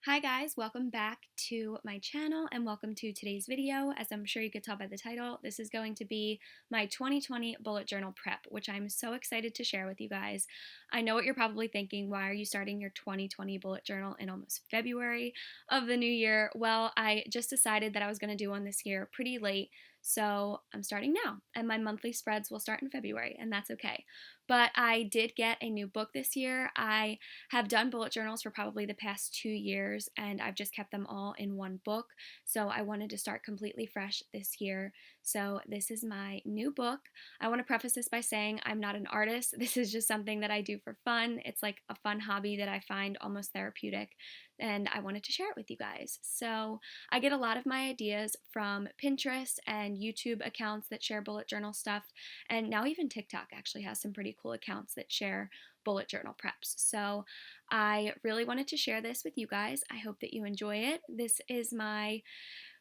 Hi guys, welcome back to my channel and welcome to today's video. As I'm sure you could tell by the title, this is going to be my 2020 bullet journal prep, which I'm so excited to share with you guys. I know what you're probably thinking, why are you starting your 2020 bullet journal in almost February of the new year? Well, I just decided that I was going to do one this year pretty late, so I'm starting now, and my monthly spreads will start in February, and that's okay. But I did get a new book this year. I have done bullet journals for probably the past 2 years, and I've just kept them all in one book. So I wanted to start completely fresh this year. So this is my new book. I want to preface this by saying I'm not an artist. This is just something that I do for fun. It's like a fun hobby that I find almost therapeutic, and I wanted to share it with you guys. So I get a lot of my ideas from Pinterest and YouTube accounts that share bullet journal stuff, and now even TikTok actually has some pretty cool accounts that share bullet journal preps. So I really wanted to share this with you guys. I hope that you enjoy it. This is my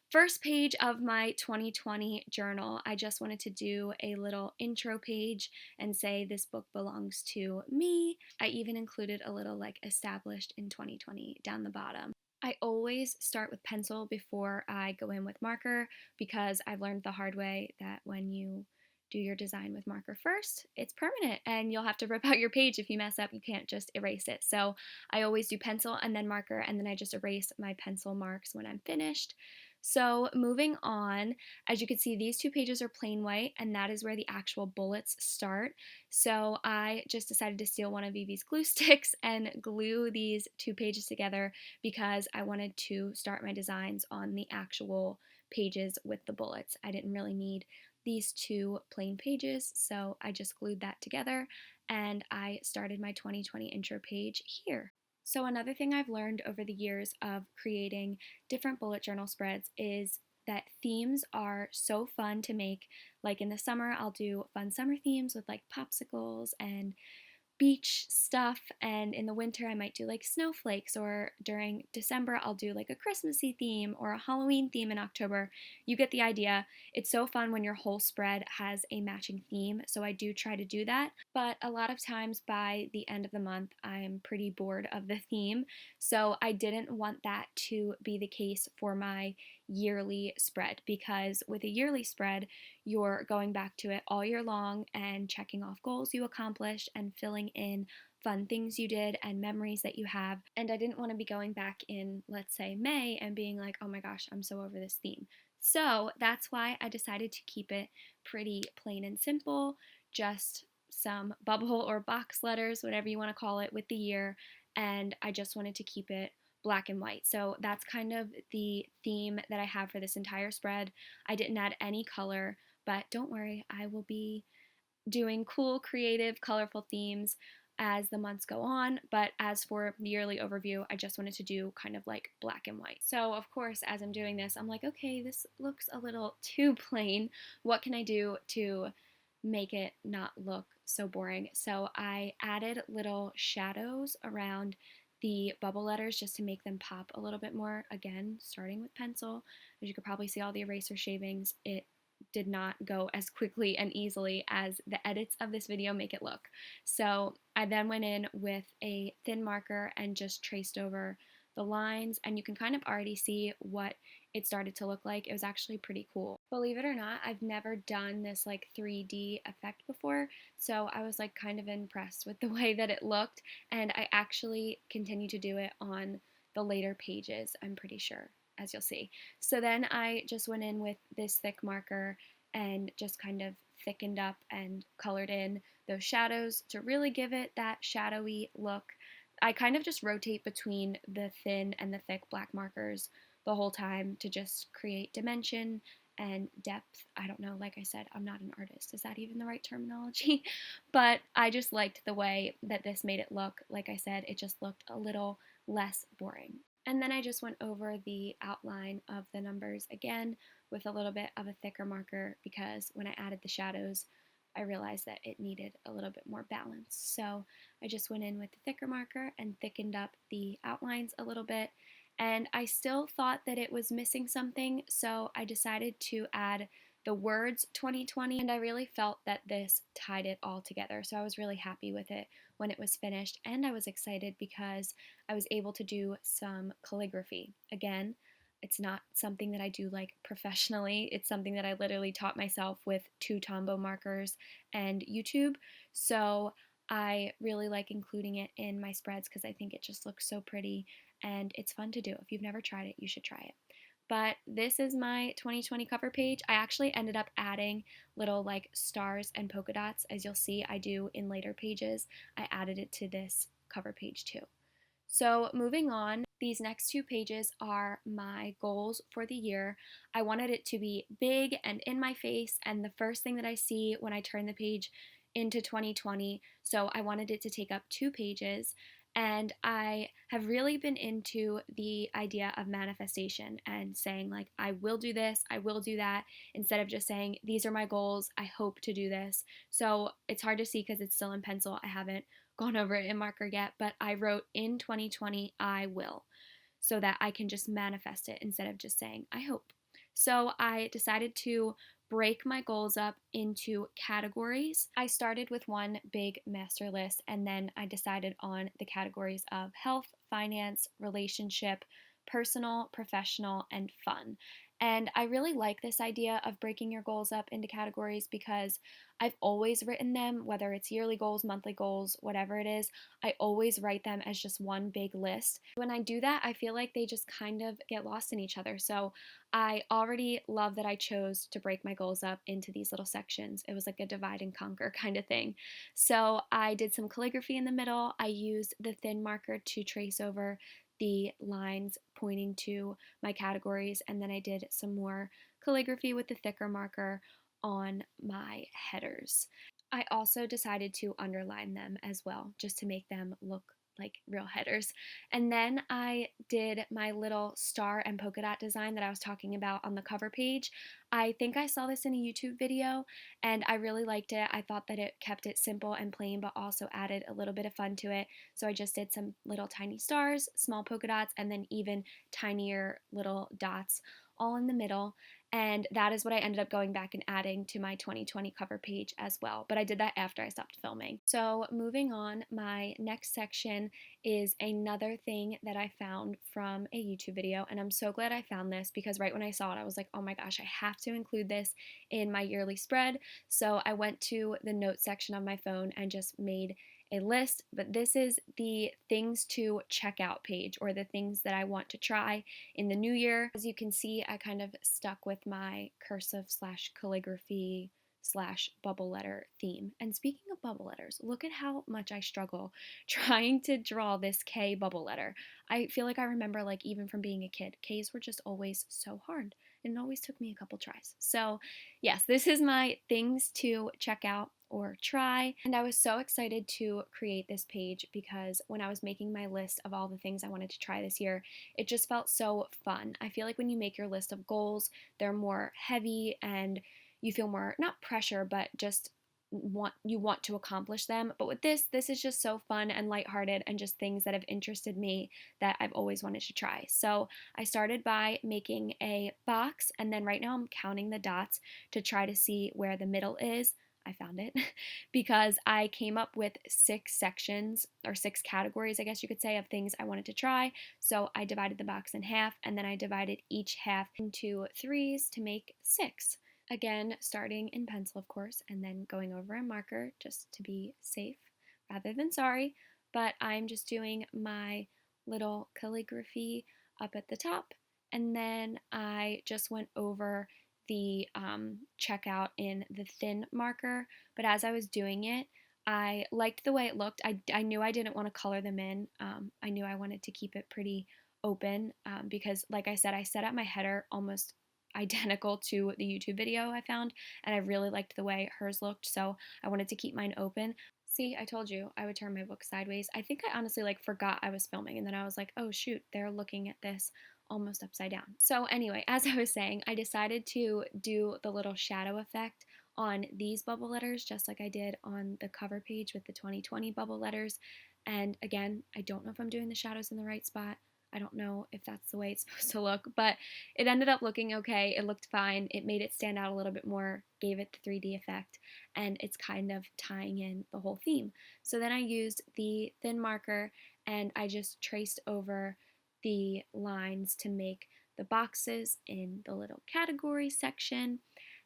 first page of my 2020 journal. I just wanted to do a little intro page and say this book belongs to me. I even included a little like established in 2020 down the bottom. I always start with pencil before I go in with marker because I've learned the hard way that when you do your design with marker first, it's permanent and you'll have to rip out your page if you mess up. You can't just erase it. So I always do pencil and then marker, and then I just erase my pencil marks when I'm finished. So moving on, as you can see, these two pages are plain white, and that is where the actual bullets start. So I just decided to steal one of Vivi's glue sticks and glue these two pages together because I wanted to start my designs on the actual pages with the bullets. I didn't really need these two plain pages, so I just glued that together and I started my 2020 intro page here. So another thing I've learned over the years of creating different bullet journal spreads is that themes are so fun to make. Like in the summer, I'll do fun summer themes with like popsicles and beach stuff, and in the winter I might do like snowflakes, or during December I'll do like a Christmassy theme or a Halloween theme in October. You get the idea. It's so fun when your whole spread has a matching theme, so I do try to do that, but a lot of times by the end of the month I'm pretty bored of the theme, so I didn't want that to be the case for my yearly spread, because with a yearly spread you're going back to it all year long and checking off goals you accomplished and filling in fun things you did and memories that you have. And I didn't want to be going back in, let's say, May and being like, oh my gosh, I'm so over this theme. So that's why I decided to keep it pretty plain and simple, just some bubble or box letters, whatever you want to call it, with the year. And I just wanted to keep it black and white. So that's kind of the theme that I have for this entire spread. I didn't add any color, but don't worry, I will be doing cool, creative, colorful themes as the months go on. But as for the yearly overview, I just wanted to do kind of like black and white. So of course, as I'm doing this, I'm like, okay, this looks a little too plain. What can I do to make it not look so boring? So I added little shadows around the bubble letters just to make them pop a little bit more. Again, starting with pencil. As you could probably see, all the eraser shavings, it did not go as quickly and easily as the edits of this video make it look. So I then went in with a thin marker and just traced over the lines, and you can kind of already see what it started to look like. It was actually pretty cool. Believe it or not, I've never done this like 3D effect before, so I was like kind of impressed with the way that it looked, and I actually continue to do it on the later pages, I'm pretty sure, as you'll see. So then I just went in with this thick marker and just kind of thickened up and colored in those shadows to really give it that shadowy look. I kind of just rotate between the thin and the thick black markers the whole time to just create dimension and depth. I don't know, like I said, I'm not an artist. Is that even the right terminology? But I just liked the way that this made it look. Like I said, it just looked a little less boring. And then I just went over the outline of the numbers again with a little bit of a thicker marker, because when I added the shadows, I realized that it needed a little bit more balance. So I just went in with the thicker marker and thickened up the outlines a little bit. And I still thought that it was missing something, so I decided to add the words 2020, and I really felt that this tied it all together. So I was really happy with it when it was finished, and I was excited because I was able to do some calligraphy. Again, it's not something that I do like professionally. It's something that I literally taught myself with 2 Tombow markers and YouTube. So I really like including it in my spreads because I think it just looks so pretty and it's fun to do. If you've never tried it, you should try it. But this is my 2020 cover page. I actually ended up adding little like stars and polka dots, as you'll see I do in later pages. I added it to this cover page too. So, moving on, these next 2 pages are my goals for the year. I wanted it to be big and in my face, and the first thing that I see when I turn the page into 2020. So, I wanted it to take up 2 pages. And I have really been into the idea of manifestation and saying, like, I will do this, I will do that, instead of just saying, these are my goals, I hope to do this. So, it's hard to see because it's still in pencil. I haven't gone over it in marker yet, but I wrote in 2020, I will, so that I can just manifest it instead of just saying, I hope. So I decided to break my goals up into categories. I started with one big master list, and then I decided on the categories of health, finance, relationship, personal, professional, and fun. And I really like this idea of breaking your goals up into categories because I've always written them, whether it's yearly goals, monthly goals, whatever it is, I always write them as just one big list. When I do that, I feel like they just kind of get lost in each other. So I already love that I chose to break my goals up into these little sections. It was like a divide and conquer kind of thing. So I did some calligraphy in the middle. I used the thin marker to trace over the lines pointing to my categories, and then I did some more calligraphy with the thicker marker on my headers. I also decided to underline them as well, just to make them look like real headers. And then I did my little star and polka dot design that I was talking about on the cover page. I think I saw this in a YouTube video and I really liked it. I thought that it kept it simple and plain, but also added a little bit of fun to it. So I just did some little tiny stars, small polka dots, and then even tinier little dots all in the middle. And that is what I ended up going back and adding to my 2020 cover page as well. But I did that after I stopped filming. So moving on, my next section is another thing that I found from a YouTube video. And I'm so glad I found this because right when I saw it, I was like, oh my gosh, I have to include this in my yearly spread. So I went to the notes section of my phone and just made a list, but this is the things to check out page, or the things that I want to try in the new year. As you can see, I kind of stuck with my cursive slash calligraphy slash bubble letter theme. And speaking of bubble letters, look at how much I struggle trying to draw this K bubble letter. I feel like I remember, like, even from being a kid, K's were just always so hard, and it always took me a couple tries. So yes, this is my things to check out or try. And I was so excited to create this page because when I was making my list of all the things I wanted to try this year, it just felt so fun. I feel like when you make your list of goals, they're more heavy and you feel more, not pressure, but just want to accomplish them. But with this is just so fun and lighthearted and just things that have interested me that I've always wanted to try. So I started by making a box, and then right now I'm counting the dots to try to see where the middle is. I found it because I came up with 6 sections, or 6 categories, I guess you could say, of things I wanted to try. So I divided the box in half, and then I divided each half into 3s to make 6. Again, starting in pencil, of course, and then going over a marker just to be safe rather than sorry. But I'm just doing my little calligraphy up at the top, and then I just went over the checkout in the thin marker. But as I was doing it, I liked the way it looked. I knew I didn't want to color them in. I knew I wanted to keep it pretty open because, like I said, I set up my header almost identical to the YouTube video I found, and I really liked the way hers looked, so I wanted to keep mine open. See, I told you I would turn my book sideways. I think I honestly forgot I was filming, and then I was like, oh shoot, they're looking at this almost upside down. So anyway, as I was saying, I decided to do the little shadow effect on these bubble letters just like I did on the cover page with the 2020 bubble letters. And again, I don't know if I'm doing the shadows in the right spot. I don't know if that's the way it's supposed to look, but it ended up looking okay. It looked fine. It made it stand out a little bit more, gave it the 3D effect, and it's kind of tying in the whole theme. So then I used the thin marker and I just traced over the lines to make the boxes in the little category section.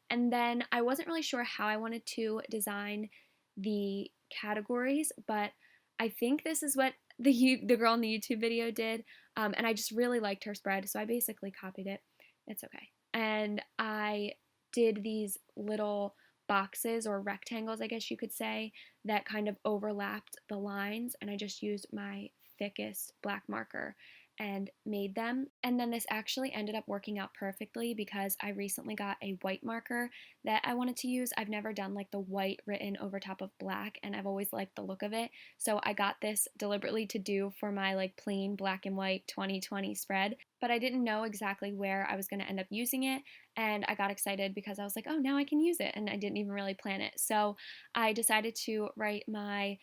And then I wasn't really sure how I wanted to design the categories, but I think this is what the girl in the YouTube video did, and I just really liked her spread, so I basically copied it. It's okay. And I did these little boxes or rectangles, I guess you could say, that kind of overlapped the lines, and I just used my thickest black marker and made them. And then this actually ended up working out perfectly because I recently got a white marker that I wanted to use. I've never done like the white written over top of black, and I've always liked the look of it. So I got this deliberately to do for my like plain black and white 2020 spread, but I didn't know exactly where I was going to end up using it. And I got excited because I was like, oh, now I can use it. And I didn't even really plan it. So I decided to write my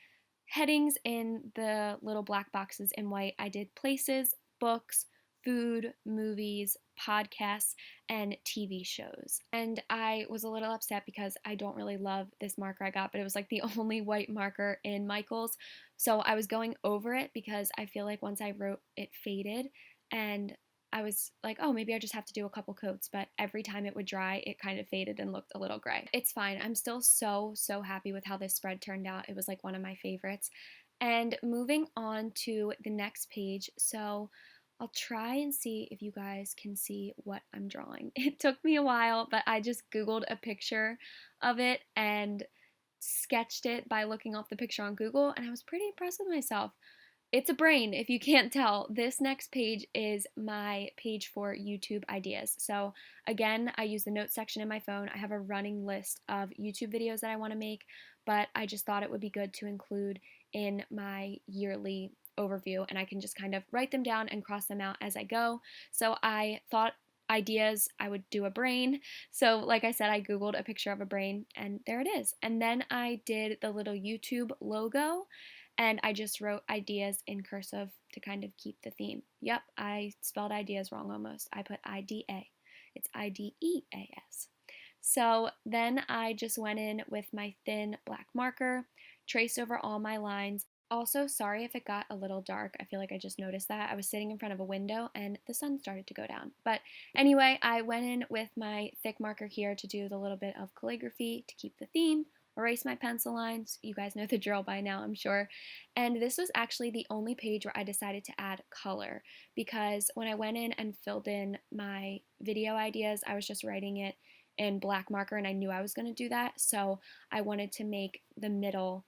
headings in the little black boxes in white. I did places, books, food, movies, podcasts, and TV shows. And I was a little upset because I don't really love this marker I got, but it was like the only white marker in Michael's. So I was going over it because I feel like once I wrote, it faded. And I was like, oh, maybe I just have to do a couple coats. But every time it would dry, it kind of faded and looked a little gray. It's fine. I'm still so happy with how this spread turned out. It was like one of my favorites. And moving on to the next page. So I'll try and see if you guys can see what I'm drawing. It took me a while, but I just Googled a picture of it and sketched it by looking off the picture on Google, and I was pretty impressed with myself. It's a brain, if you can't tell. This next page is my page for YouTube ideas. So again, I use the notes section in my phone. I have a running list of YouTube videos that I want to make, but I just thought it would be good to include in my yearly overview, and I can just kind of write them down and cross them out as I go. So I thought ideas, I would do a brain. So like I said, I Googled a picture of a brain and there it is. And then I did the little YouTube logo and I just wrote ideas in cursive to kind of keep the theme. Yep, I spelled ideas wrong almost. I put IDA. It's IDEAS. So then I just went in with my thin black marker, traced over all my lines. Also, sorry if it got a little dark. I feel like I just noticed that. I was sitting in front of a window and the sun started to go down. But anyway, I went in with my thick marker here to do the little bit of calligraphy to keep the theme, erase my pencil lines. You guys know the drill by now, I'm sure. And this was actually the only page where I decided to add color because when I went in and filled in my video ideas, I was just writing it in black marker and I knew I was going to do that. So I wanted to make the middle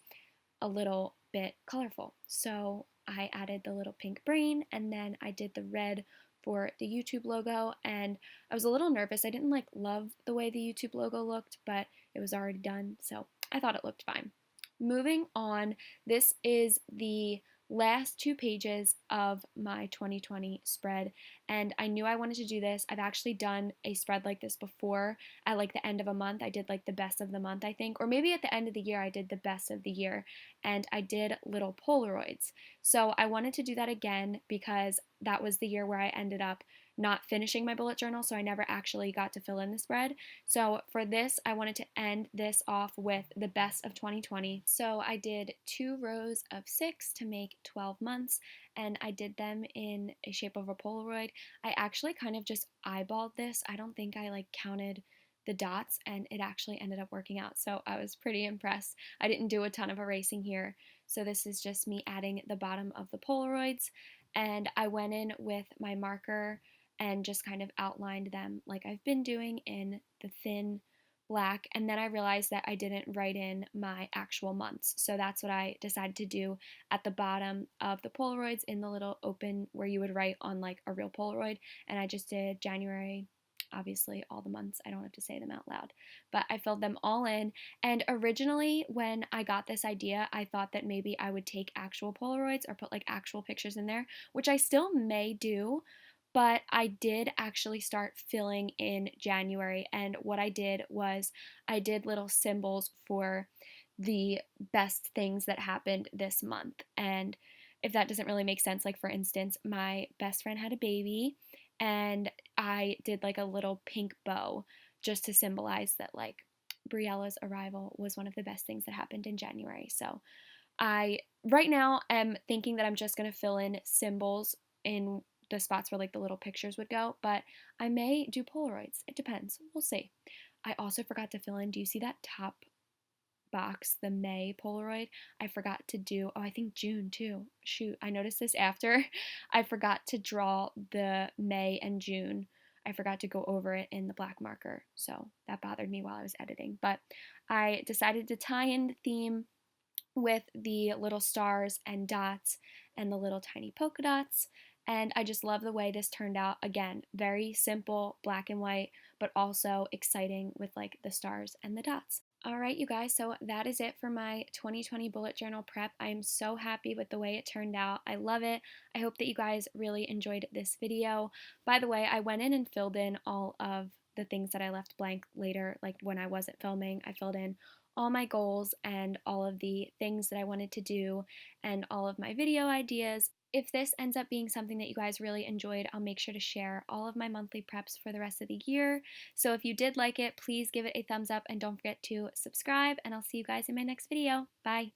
a little bit colorful. So I added the little pink brain and then I did the red for the YouTube logo, and I was a little nervous. I didn't like love the way the YouTube logo looked, but it was already done, so I thought it looked fine. Moving on, this is the last 2 pages of my 2020 spread, and I knew I wanted to do this. I've actually done a spread like this before at like the end of a month. I did like the best of the month, I think, or maybe at the end of the year I did the best of the year, and I did little Polaroids. So I wanted to do that again because that was the year where I ended up not finishing my bullet journal, so I never actually got to fill in the spread. So for this, I wanted to end this off with the best of 2020. So I did 2 rows of 6 to make 12 months, and I did them in a shape of a Polaroid. I actually kind of just eyeballed this. I don't think I like counted the dots, and it actually ended up working out. So I was pretty impressed. I didn't do a ton of erasing here. So this is just me adding the bottom of the Polaroids, and I went in with my marker and just kind of outlined them like I've been doing in the thin black. And then I realized that I didn't write in my actual months. So that's what I decided to do at the bottom of the Polaroids in the little open where you would write on like a real Polaroid. And I just did January, obviously all the months. I don't have to say them out loud, but I filled them all in. And originally when I got this idea, I thought that maybe I would take actual Polaroids or put like actual pictures in there, which I still may do. But I did actually start filling in January, and what I did was I did little symbols for the best things that happened this month. And if that doesn't really make sense, like for instance, my best friend had a baby and I did like a little pink bow just to symbolize that like Briella's arrival was one of the best things that happened in January. So I right now am thinking that I'm just going to fill in symbols in the spots where like the little pictures would go, but I may do Polaroids. It depends. We'll see. I also forgot to fill in. Do you see that top box, the May Polaroid? I forgot to do, oh, I think June too. Shoot, I noticed this after. I forgot to draw the May and June. I forgot to go over it in the black marker. So that bothered me while I was editing. But I decided to tie in the theme with the little stars and dots and the little tiny polka dots. And I just love the way this turned out. Again, very simple, black and white, but also exciting with like the stars and the dots. All right, you guys, so that is it for my 2020 bullet journal prep. I am so happy with the way it turned out. I love it. I hope that you guys really enjoyed this video. By the way, I went in and filled in all of the things that I left blank later, like when I wasn't filming. I filled in all my goals and all of the things that I wanted to do and all of my video ideas. If this ends up being something that you guys really enjoyed, I'll make sure to share all of my monthly preps for the rest of the year. So if you did like it, please give it a thumbs up and don't forget to subscribe, and I'll see you guys in my next video. Bye!